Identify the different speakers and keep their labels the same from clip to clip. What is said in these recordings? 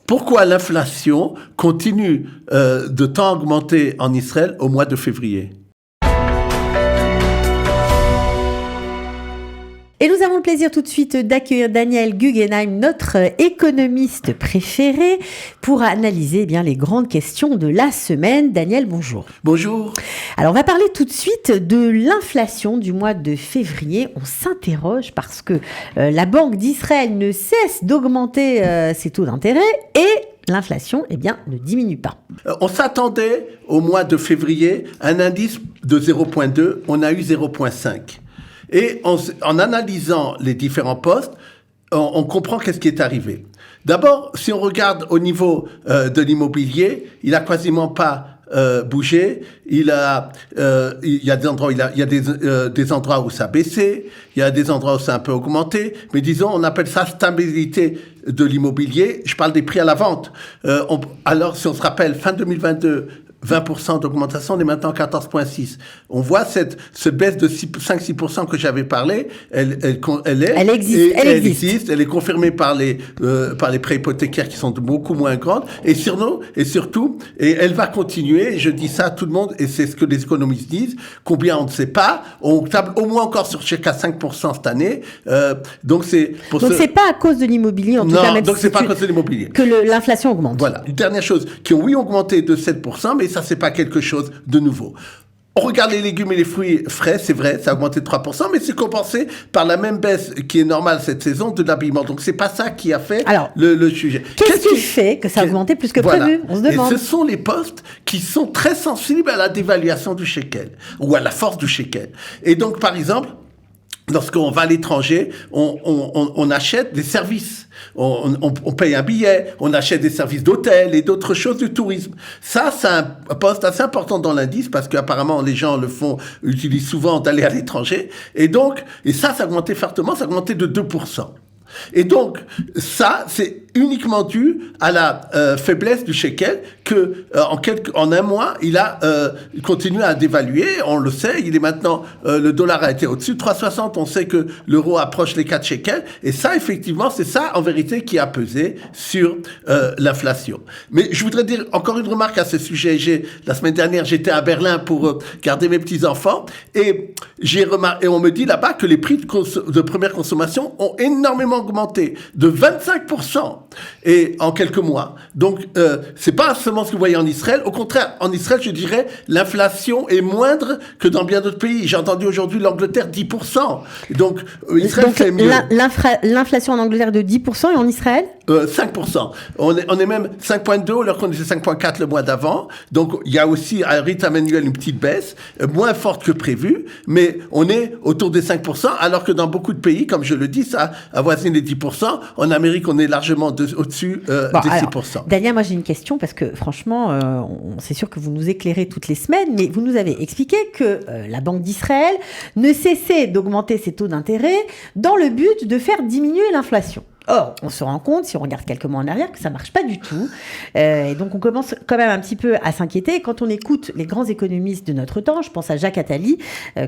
Speaker 1: pourquoi l'inflation continue de tant augmenter en Israël au mois de février.
Speaker 2: Et nous avons le plaisir tout de suite d'accueillir Daniel Guggenheim, notre économiste préféré, pour analyser les grandes questions de la semaine. Daniel, bonjour.
Speaker 1: Bonjour.
Speaker 2: Alors, on va parler tout de suite de l'inflation du mois de février. On s'interroge parce que la Banque d'Israël ne cesse d'augmenter ses taux d'intérêt et l'inflation, ne diminue pas.
Speaker 1: On s'attendait au mois de février à un indice de 0,2, on a eu 0,5. Et en analysant les différents postes, on comprend qu'est-ce qui est arrivé. D'abord, si on regarde au niveau de l'immobilier, il a quasiment pas bougé. Il y a des endroits, il y a des endroits où ça a baissé, il y a des endroits où ça a un peu augmenté. Mais disons, on appelle ça stabilité de l'immobilier. Je parle des prix à la vente. Alors, si on se rappelle, fin 2022. 20% d'augmentation, on est maintenant à 14,6. On voit cette baisse de 5-6% que j'avais parlé, elle existe, elle est confirmée par les prêts hypothécaires qui sont beaucoup moins grandes, et surtout, elle va continuer, je dis ça à tout le monde, et c'est ce que les économistes disent, combien on ne sait pas, on table au moins encore sur chèque à 5% cette année, donc c'est
Speaker 2: pas à cause de l'immobilier, en tout cas, même
Speaker 1: donc c'est pas à cause de l'immobilier.
Speaker 2: Que l'inflation augmente.
Speaker 1: Voilà. Une dernière chose, qui ont augmenté de 7%, mais ça, c'est pas quelque chose de nouveau. On regarde les légumes et les fruits frais, c'est vrai, ça a augmenté de 3%, mais c'est compensé par la même baisse qui est normale cette saison de l'habillement. Donc, c'est pas ça qui a fait le sujet.
Speaker 2: Qu'est-ce qui fait que ça a augmenté plus que prévu? On se demande.
Speaker 1: Et ce sont les postes qui sont très sensibles à la dévaluation du shekel, ou à la force du shekel. Et donc, par exemple, lorsqu'on va à l'étranger, on achète des services. On paye un billet, on achète des services d'hôtel et d'autres choses du tourisme. Ça, c'est un poste assez important dans l'indice parce qu'apparemment, les gens utilisent souvent d'aller à l'étranger. Et ça a augmenté fortement, ça a augmenté de 2%. Et donc, ça, c'est uniquement dû à la faiblesse du shekel que en un mois, il a continué à dévaluer. On le sait, il est maintenant, le dollar a été au-dessus de 3,60. On sait que l'euro approche les 4 shekels. Et ça, effectivement, c'est ça, en vérité, qui a pesé sur l'inflation. Mais je voudrais dire encore une remarque à ce sujet. La semaine dernière, j'étais à Berlin pour garder mes petits-enfants. Et on me dit là-bas que les prix de première consommation ont énormément augmenté de 25% et en quelques mois. Donc, c'est pas seulement ce que vous voyez en Israël. Au contraire, en Israël, je dirais, l'inflation est moindre que dans bien d'autres pays. J'ai entendu aujourd'hui l'Angleterre 10%. Donc, Israël fait mieux.
Speaker 2: L'inflation en Angleterre de 10% et en Israël
Speaker 1: 5%. On est même 5,2 alors qu'on était 5,4 le mois d'avant. Donc, il y a aussi à rythme annuel une petite baisse, moins forte que prévu, mais on est autour des 5%, alors que dans beaucoup de pays, comme je le dis, ça avoisine les 10%. En Amérique, on est largement au-dessus des 6%.
Speaker 2: Daniel, moi j'ai une question parce que franchement, c'est sûr que vous nous éclairez toutes les semaines, mais vous nous avez expliqué que la Banque d'Israël ne cessait d'augmenter ses taux d'intérêt dans le but de faire diminuer l'inflation. Or, on se rend compte, si on regarde quelques mois en arrière, que ça ne marche pas du tout. Et donc, on commence quand même un petit peu à s'inquiéter. Et quand on écoute les grands économistes de notre temps, je pense à Jacques Attali,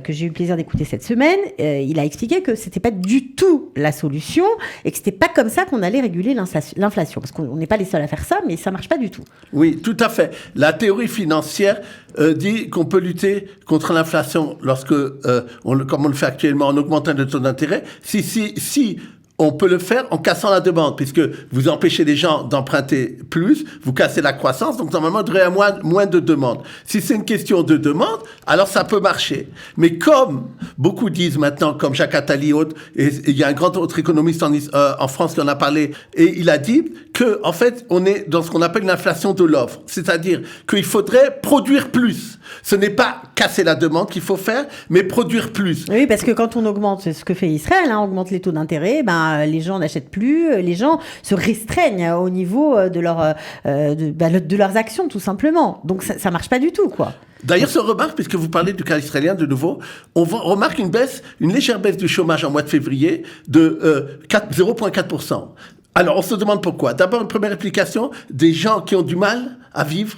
Speaker 2: que j'ai eu le plaisir d'écouter cette semaine, il a expliqué que ce n'était pas du tout la solution et que ce n'était pas comme ça qu'on allait réguler l'inflation. Parce qu'on n'est pas les seuls à faire ça, mais ça ne marche pas du tout.
Speaker 1: Oui, tout à fait. La théorie financière dit qu'on peut lutter contre l'inflation lorsque, comme on le fait actuellement, en augmentant le taux d'intérêt. Si on peut le faire en cassant la demande, puisque vous empêchez les gens d'emprunter plus, vous cassez la croissance, donc normalement, il devrait y avoir moins de demandes. Si c'est une question de demande, alors ça peut marcher. Mais comme beaucoup disent maintenant, comme Jacques Attali, et il y a un grand autre économiste en France qui en a parlé, et il a dit que, en fait, on est dans ce qu'on appelle une inflation de l'offre. C'est-à-dire qu'il faudrait produire plus. Ce n'est pas casser la demande qu'il faut faire, mais produire plus.
Speaker 2: Oui, parce que quand on augmente, c'est ce que fait Israël, on augmente les taux d'intérêt, les gens n'achètent plus, les gens se restreignent au niveau de leurs actions, tout simplement. Donc ça marche pas du tout, quoi.
Speaker 1: D'ailleurs, se remarque, puisque vous parlez du cas israélien de nouveau, on remarque une légère baisse du chômage en mois de février de 0,4%. Alors, on se demande pourquoi. D'abord, une première explication, des gens qui ont du mal à vivre,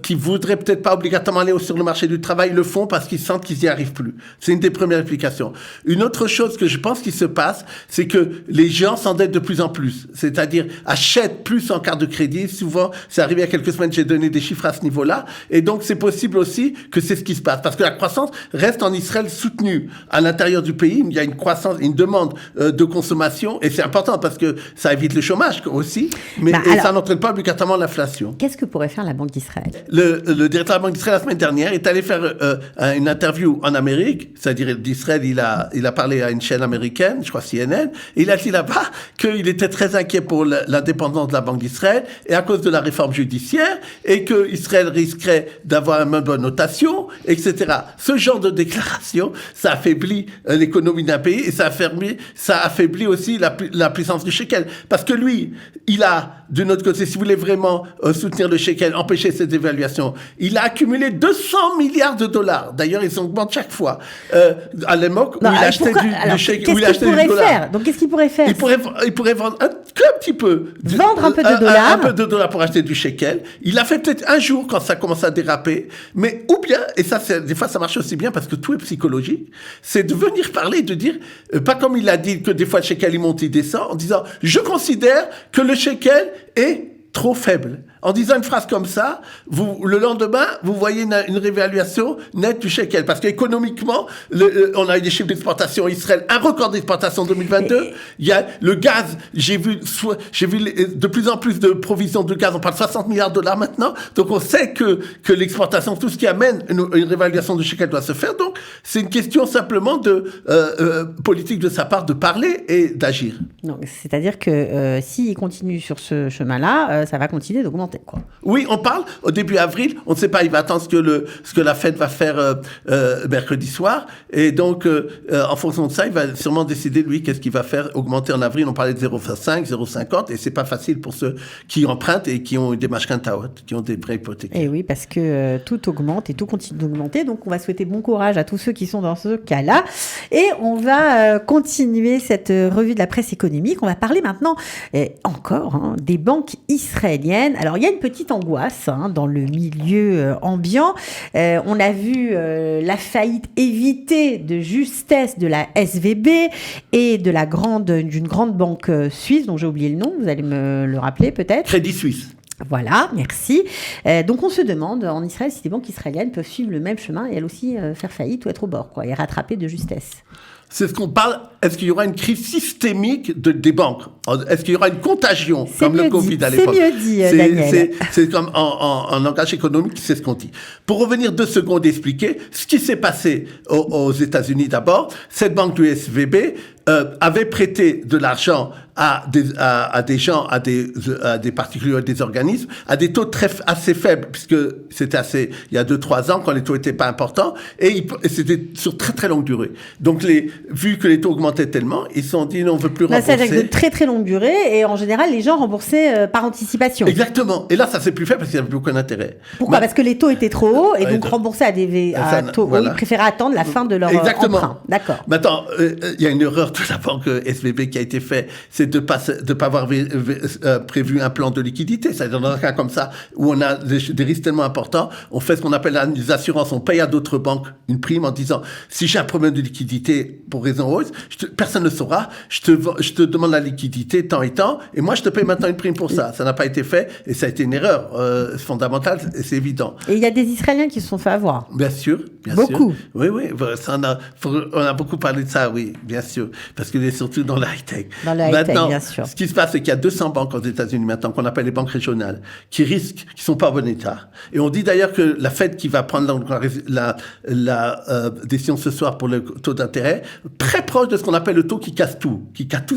Speaker 1: qui voudraient peut-être pas obligatoirement aller sur le marché du travail, le font parce qu'ils sentent qu'ils n'y arrivent plus. C'est une des premières explications. Une autre chose que je pense qui se passe, c'est que les gens s'endettent de plus en plus. C'est-à-dire, achètent plus en carte de crédit. Souvent, c'est arrivé il y a quelques semaines, j'ai donné des chiffres à ce niveau-là. Et donc, c'est possible aussi que c'est ce qui se passe. Parce que la croissance reste en Israël soutenue. À l'intérieur du pays, il y a une croissance, une demande de consommation. Et c'est important parce que ça évite le chômage aussi. Mais alors, ça n'entraîne pas obligatoirement l'inflation.
Speaker 2: Qu'est-ce que pourrait faire la Banque d'Israël?
Speaker 1: Le directeur de la Banque d'Israël, la semaine dernière, est allé faire une interview en Amérique. C'est-à-dire, d'Israël, il a parlé à une chaîne américaine, je crois CNN. Et il a dit là-bas qu'il était très inquiet pour l'indépendance de la Banque d'Israël et à cause de la réforme judiciaire et que Israël risquerait d'avoir une bonne notation, etc. Ce genre de déclaration, ça affaiblit l'économie d'un pays et ça affaiblit aussi la puissance du shekel. Parce que lui, il a, de notre côté, si vous voulez vraiment soutenir le shekel, empêcher cette dévaluation, il a accumulé 200 milliards de dollars. D'ailleurs, ils augmentent chaque fois. À l'époque où il achetait du shekel, où il achetait du dollar.
Speaker 2: Donc, qu'est-ce qu'il pourrait faire?
Speaker 1: Il pourrait vendre un petit peu.
Speaker 2: Vendre un peu de dollars.
Speaker 1: Un peu de dollars pour acheter du shekel. Il l'a fait peut-être un jour quand ça commence à déraper. Mais, ou bien, et ça, des fois, ça marche aussi bien parce que tout est psychologique, c'est de venir parler, de dire, pas comme il a dit que des fois le shekel il monte, il descend, en disant, je considère que le shekel est trop faible. En disant une phrase comme ça, le lendemain, vous voyez une réévaluation nette du shekel. Parce qu'économiquement, on a eu des chiffres d'exportation Israël, un record d'exportation en 2022. Il y a le gaz, j'ai vu de plus en plus de provisions de gaz. On parle de 60 milliards de dollars maintenant. Donc on sait que l'exportation, tout ce qui amène une réévaluation du shekel doit se faire. Donc c'est une question simplement de politique de sa part de parler et d'agir.
Speaker 2: C'est-à-dire que s'il continue sur ce chemin-là, ça va continuer d'augmenter, quoi.
Speaker 1: Oui, on parle au début avril. On ne sait pas, il va attendre ce que la Fed va faire mercredi soir. Et donc, en fonction de ça, il va sûrement décider, lui, qu'est-ce qu'il va faire augmenter en avril. On parlait de 0,5, 0,50. Et c'est pas facile pour ceux qui empruntent et qui ont des mashkantaot, qui ont des prêts hypothécaires.
Speaker 2: Et oui, parce que tout augmente et tout continue d'augmenter. Donc, on va souhaiter bon courage à tous ceux qui sont dans ce cas-là. Et on va continuer cette revue de la presse économique. On va parler maintenant, encore, des banques israéliennes. Alors, il y a une petite angoisse dans le milieu ambiant. On a vu la faillite évitée de justesse de la SVB et d'une grande banque suisse, dont j'ai oublié le nom, vous allez me le rappeler peut-être.
Speaker 1: Crédit Suisse.
Speaker 2: Voilà, merci. Donc on se demande en Israël si les banques israéliennes peuvent suivre le même chemin et elles aussi faire faillite ou être au bord, et rattraper de justesse.
Speaker 1: C'est ce qu'on parle. Est-ce qu'il y aura une crise systémique des banques? Est-ce qu'il y aura une contagion comme le Covid à l'époque?
Speaker 2: C'est mieux dit, Daniel.
Speaker 1: C'est comme en langage économique, c'est ce qu'on dit. Pour revenir 2 secondes et expliquer ce qui s'est passé aux États-Unis d'abord, cette banque du SVB avait prêté de l'argent à des gens, à des particuliers, à des organismes, à des taux assez faibles, puisque c'était il y a 2-3 ans, quand les taux étaient pas importants, et c'était sur très très longue durée. Donc vu que les taux augmentaient tellement, ils se sont dit non, on veut plus rembourser.
Speaker 2: C'est de très très longue durée, et en général, les gens remboursaient par anticipation.
Speaker 1: Exactement. Et là, ça s'est plus fait parce qu'il n'y avait plus aucun intérêt.
Speaker 2: Pourquoi? Parce que les taux étaient trop hauts, et donc rembourser à taux hauts, ils préféraient attendre la fin de leur emprunt. D'accord.
Speaker 1: Maintenant, il y a une erreur de la banque SVB qui a été faite, c'est de pas avoir prévu un plan de liquidité. C'est-à-dire dans un cas comme ça, où on a des risques tellement importants, on fait ce qu'on appelle des assurances, on paye à d'autres banques une prime en disant, si j'ai un problème de liquidité pour raison hausse, personne ne le saura, je te demande la liquidité tant et tant, et moi je te paye maintenant une prime pour ça. Ça n'a pas été fait, et ça a été une erreur fondamentale, et c'est évident.
Speaker 2: Et il y a des Israéliens qui se sont fait avoir.
Speaker 1: Bien sûr.
Speaker 2: Beaucoup.
Speaker 1: Oui, on a beaucoup parlé de ça, oui, bien sûr, parce qu'il est surtout dans la high-tech.
Speaker 2: Dans la high-tech, bien sûr.
Speaker 1: Ce qui se passe, c'est qu'il y a 200 banques aux États-Unis maintenant, qu'on appelle les banques régionales, qui sont pas en bon état. Et on dit d'ailleurs que la Fed qui va prendre la décision ce soir pour le taux d'intérêt, très proche de ce qu'on appelle le taux qui casse tout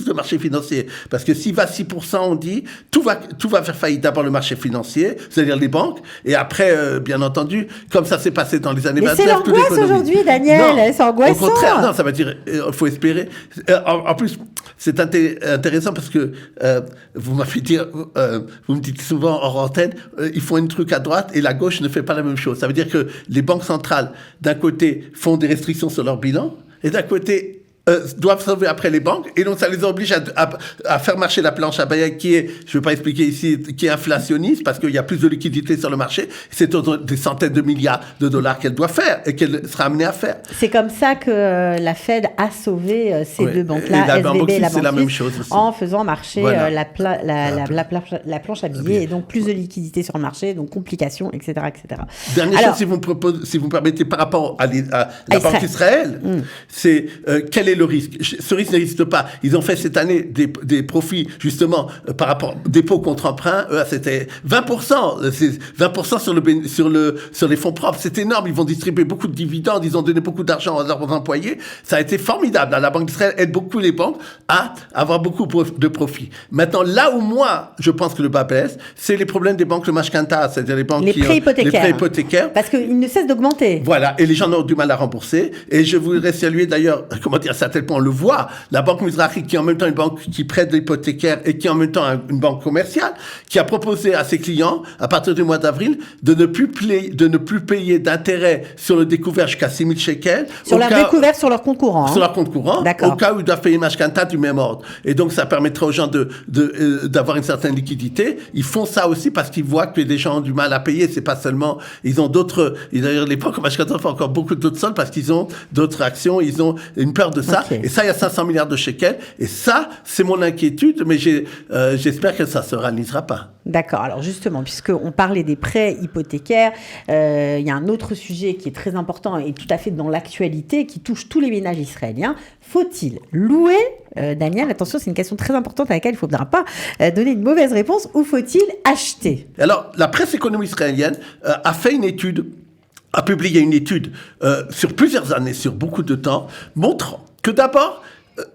Speaker 1: le marché financier. Parce que s'il va à 6%, on dit, tout va faire faillite. D'abord le marché financier, c'est-à-dire les banques, et après, bien entendu, comme ça s'est passé dans les années 29,
Speaker 2: c'est l'angoisse aujourd'hui, Daniel, c'est angoissant.
Speaker 1: Au contraire, non, ça veut dire, il faut espérer. En plus, c'est intéressant parce que vous me dites souvent en antenne, ils font un truc à droite et la gauche ne fait pas la même chose. Ça veut dire que les banques centrales, d'un côté, font des restrictions sur leur bilan et d'un côté, doivent sauver après les banques, et donc ça les oblige à faire marcher la planche à billets qui est, je ne vais pas expliquer ici, qui est inflationniste, parce qu'il y a plus de liquidité sur le marché. C'est des centaines de milliards de dollars qu'elle doit faire et qu'elle sera amenée à faire.
Speaker 2: C'est comme ça que la Fed a sauvé ces deux banques-là,
Speaker 1: et la
Speaker 2: SVB
Speaker 1: Banque
Speaker 2: et la
Speaker 1: Suisse, c'est la
Speaker 2: Banque
Speaker 1: même
Speaker 2: Suisse,
Speaker 1: chose aussi.
Speaker 2: en faisant marcher
Speaker 1: Voilà.
Speaker 2: la planche à billets, et donc plus de liquidité sur le marché, donc complications, etc. etc.
Speaker 1: Dernière chose, si vous me permettez, par rapport à la Banque d'Israël, c'est quel est le risque? Ce risque n'existe pas. Ils ont fait cette année des profits, justement, par rapport dépôt contre emprunt, c'était 20%. C'est 20% sur les fonds propres. C'est énorme. Ils vont distribuer beaucoup de dividendes. Ils ont donné beaucoup d'argent à leurs employés. Ça a été formidable. La Banque d'Israël aide beaucoup les banques à avoir beaucoup de profits. Maintenant, là où moi, je pense que le bas blesse, c'est les problèmes des banques, le mashkanta, c'est-à-dire les banques
Speaker 2: les prêts hypothécaires. Parce qu'ils ne cessent d'augmenter.
Speaker 1: Voilà. Et les gens ont du mal à rembourser. Et je voudrais saluer d'ailleurs, comment dire, ça à tel point on le voit, la Banque Mizrahi, qui est en même temps une banque qui prête l'hypothécaire et qui est en même temps une banque commerciale, qui a proposé à ses clients, à partir du mois d'avril, de ne plus payer d'intérêt sur le découvert jusqu'à 6 000 shekels.
Speaker 2: Sur leur découvert sur leur compte courant.
Speaker 1: Sur leur compte courant.
Speaker 2: D'accord.
Speaker 1: Au cas où ils doivent payer une mashkanta du même ordre. Et donc, ça permettra aux gens d'avoir une certaine liquidité. Ils font ça aussi parce qu'ils voient que les gens ont du mal à payer. C'est pas seulement, ils ont d'autres, d'ailleurs, les banques mashkanta font encore beaucoup d'autres soldes parce qu'ils ont d'autres actions, ils ont une peur de ça. Okay. Et ça, il y a 500 milliards de shekels. Et ça, c'est mon inquiétude, mais j'espère que ça se réalisera pas.
Speaker 2: D'accord. Alors justement, puisqu'on parlait des prêts hypothécaires, il y a un autre sujet qui est très important et tout à fait dans l'actualité, qui touche tous les ménages israéliens. Faut-il louer, Daniel, attention, c'est une question très importante à laquelle il ne faudra pas donner une mauvaise réponse, ou faut-il acheter?
Speaker 1: Alors, la presse économique israélienne a publié une étude sur plusieurs années, sur beaucoup de temps, montrant que d'abord,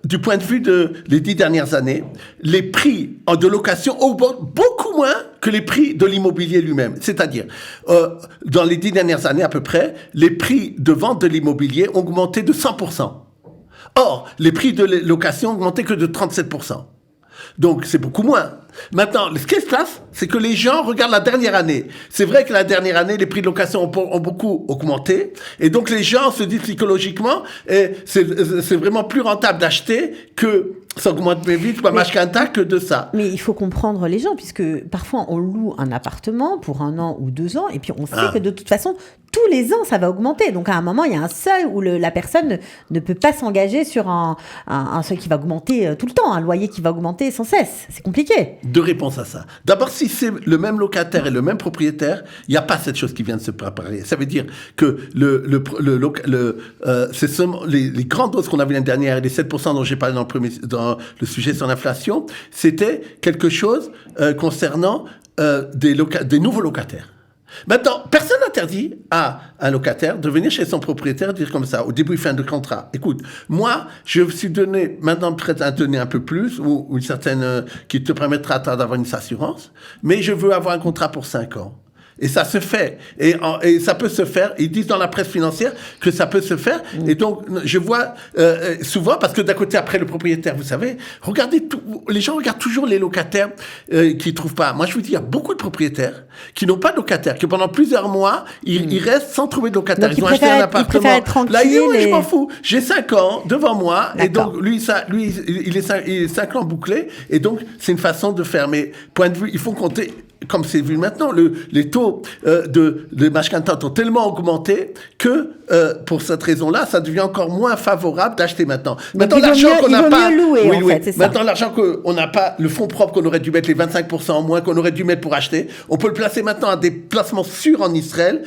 Speaker 1: du point de vue des 10 dernières années, les prix de location augmentent beaucoup moins que les prix de l'immobilier lui-même. C'est-à-dire, dans les 10 dernières années à peu près, les prix de vente de l'immobilier ont augmenté de 100%. Or, les prix de location ont augmenté que de 37%. Donc, c'est beaucoup moins. Maintenant, ce qui se passe, c'est que les gens regardent la dernière année. C'est vrai que la dernière année, les prix de location ont beaucoup augmenté. Et donc, les gens se disent psychologiquement, c'est vraiment plus rentable d'acheter que ça augmente plus vite, mashkanta, que de ça.
Speaker 2: Mais il faut comprendre les gens, puisque parfois, on loue un appartement pour 1 an ou 2 ans, et puis on sait que de toute façon, tous les ans, ça va augmenter. Donc, à un moment, il y a un seuil où la personne ne peut pas s'engager sur un seuil qui va augmenter tout le temps, un loyer qui va augmenter sans cesse. C'est compliqué.
Speaker 1: 2 réponses à ça. D'abord, si c'est le même locataire et le même propriétaire, il n'y a pas cette chose qui vient de se préparer. Ça veut dire que c'est seulement les grandes doses qu'on a vues l'année dernière et les 7% dont j'ai parlé dans le sujet sur l'inflation, c'était quelque chose concernant des nouveaux locataires. Maintenant, personne n'interdit à un locataire de venir chez son propriétaire et dire comme ça, au début fin de contrat, écoute, moi, je me suis donné, maintenant prêt à donner un peu plus, ou une certaine, qui te permettra d'avoir une assurance, mais je veux avoir un contrat pour 5 ans. Et ça se fait. Et ça peut se faire. Ils disent dans la presse financière que ça peut se faire. Et donc, je vois souvent, parce que d'un côté, après le propriétaire, vous savez, les gens regardent toujours les locataires qui ne trouvent pas. Moi, je vous dis, il y a beaucoup de propriétaires qui n'ont pas de locataires, que pendant plusieurs mois, ils restent sans trouver de locataire.
Speaker 2: Donc,
Speaker 1: ils ont acheté un appartement.
Speaker 2: Là,
Speaker 1: je m'en fous. J'ai 5 ans devant moi. D'accord. Et donc, il est 5 ans bouclé. Et donc, c'est une façon de faire. Mais, point de vue, il faut compter. Comme c'est vu maintenant, les taux de mashkanta ont tellement augmenté que, pour cette raison-là, ça devient encore moins favorable d'acheter maintenant. Maintenant, l'argent qu'on n'a pas... Maintenant, l'argent qu'on n'a pas, le fonds propre qu'on aurait dû mettre, les 25% en moins qu'on aurait dû mettre pour acheter, on peut le placer maintenant à des placements sûrs en Israël,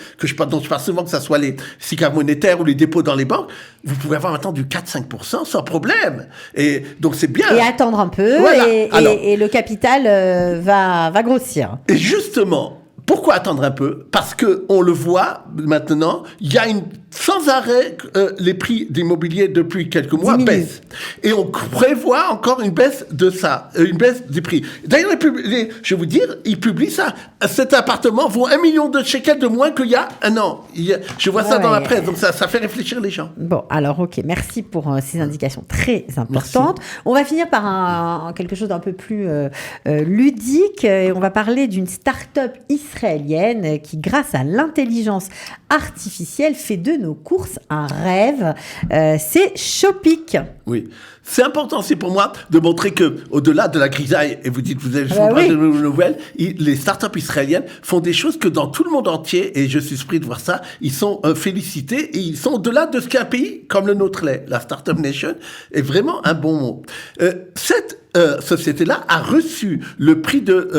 Speaker 1: dont je parle souvent, que ce soit les SICAV monétaires ou les dépôts dans les banques. Vous pouvez avoir maintenant du 4-5% sans problème. Et donc, c'est bien.
Speaker 2: Et attendre un peu, voilà. Et le capital va grossir.
Speaker 1: Et justement, pourquoi attendre un peu? Parce qu'on le voit maintenant, il y a sans arrêt, les prix d'immobilier depuis quelques mois baissent. Et on prévoit encore une baisse de ça, une baisse des prix. D'ailleurs, je vais vous dire, ils publient ça. Cet appartement vaut 1 million de shekels de moins qu'il y a 1 an. Je vois ça dans la presse, donc ça fait réfléchir les gens.
Speaker 2: Bon, alors ok, merci pour ces indications très importantes. Merci. On va finir par quelque chose d'un peu plus ludique. Et on va parler d'une start-up israélienne israélienne qui, grâce à l'intelligence artificielle, fait de nos courses un rêve. C'est Shopic.
Speaker 1: Oui. C'est important aussi pour moi de montrer que, au-delà de la grisaille, et vous dites, vous avez
Speaker 2: oui.
Speaker 1: de nouvelles, les startups israéliennes font des choses que dans tout le monde entier, et je suis surpris de voir ça, ils sont félicités et ils sont au-delà de ce qu'un pays comme le nôtre l'est. La Startup Nation est vraiment un bon mot. Cette société-là a reçu le prix de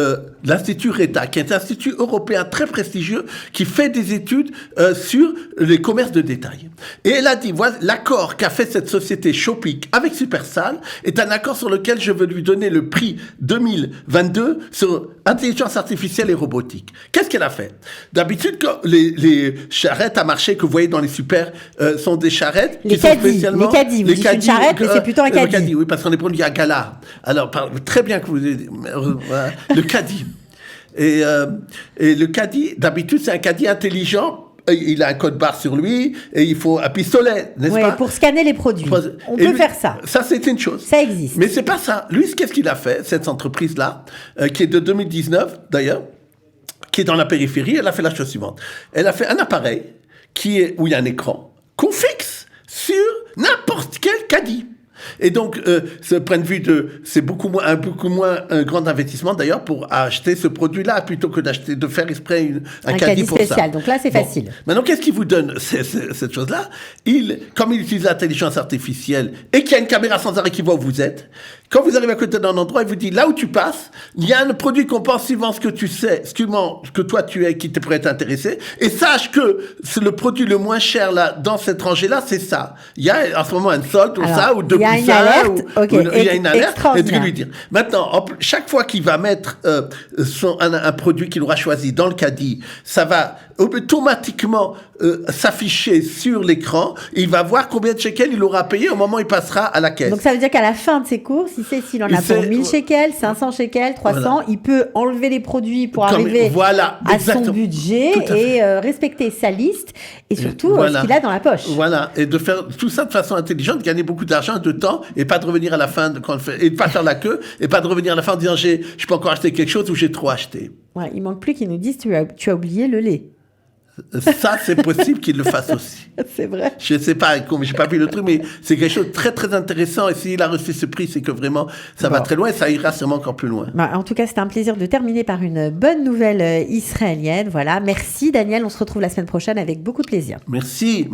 Speaker 1: l'Institut RETA, qui est un institut européen très prestigieux qui fait des études sur les commerces de détail. Et elle a dit, voilà, l'accord qu'a fait cette société Shopic avec Supersal est un accord sur lequel je veux lui donner le prix 2022 sur intelligence artificielle et robotique. Qu'est-ce qu'elle a fait? D'habitude, quand les charrettes à marché que vous voyez dans les super sont des charrettes
Speaker 2: les
Speaker 1: qui
Speaker 2: caddies,
Speaker 1: sont spécialement...
Speaker 2: Les caddies, vous dites une charrette, mais c'est plutôt un caddie.
Speaker 1: Le caddie, oui, parce qu'on est produit à Gala. Alors, très bien que vous... le caddie. Et le caddie, d'habitude, c'est un caddie intelligent. Il a un code barre sur lui et il faut un pistolet, n'est-ce pas?
Speaker 2: Pour scanner les produits. On peut faire ça.
Speaker 1: Ça, c'est une chose.
Speaker 2: Ça existe.
Speaker 1: Mais c'est pas ça. Lui, qu'est-ce qu'il a fait, cette entreprise-là, qui est de 2019, d'ailleurs, qui est dans la périphérie, elle a fait la chose suivante. Elle a fait un appareil où il y a un écran qu'on fixe sur n'importe quel caddie. Et donc, ce point de vue c'est beaucoup moins un grand investissement d'ailleurs pour acheter ce produit-là plutôt que de faire exprès un caddie pour
Speaker 2: spécial.
Speaker 1: Ça.
Speaker 2: Donc là, c'est facile.
Speaker 1: Maintenant, qu'est-ce qui vous donne cette chose-là? Comme il utilise l'intelligence artificielle et qu'il y a une caméra sans arrêt qui voit où vous êtes, quand vous arrivez à côté d'un endroit, il vous dit là où tu passes, il y a un produit qu'on pense suivant ce que tu sais, ce que toi tu es, qui te pourrait t'intéresser, et sache que c'est le produit le moins cher là dans cette rangée-là, c'est ça. Il y a en ce moment une solde ou ça ou deux.
Speaker 2: Il y a une alerte,
Speaker 1: il y a une alerte, et de lui dire. Maintenant, chaque fois qu'il va mettre un produit qu'il aura choisi dans le caddie, ça va automatiquement s'afficher sur l'écran, et il va voir combien de shekels il aura payé au moment où il passera à la caisse.
Speaker 2: Donc ça veut dire qu'à la fin de ses courses, il sait s'il en a pour 1000 shekels, 500 shekels, 300, voilà. Il peut enlever les produits pour arriver à son budget et respecter sa liste et surtout ce qu'il a dans la poche.
Speaker 1: Voilà, et de faire tout ça de façon intelligente, gagner beaucoup d'argent, de temps, et pas de revenir à la fin, et de pas faire la queue, et pas de revenir à la fin en disant je peux encore acheter quelque chose ou j'ai trop acheté.
Speaker 2: Ouais, il manque plus qu'ils nous disent tu as oublié le lait.
Speaker 1: Ça, c'est possible qu'il le fasse aussi.
Speaker 2: C'est vrai.
Speaker 1: Je ne sais pas, j'ai pas vu le truc, mais c'est quelque chose de très, très intéressant. Et s'il a reçu ce prix, c'est que vraiment, ça va très loin et ça ira sûrement encore plus loin.
Speaker 2: En tout cas, c'était un plaisir de terminer par une bonne nouvelle israélienne. Voilà. Merci, Daniel. On se retrouve la semaine prochaine avec beaucoup de plaisir.
Speaker 1: Merci.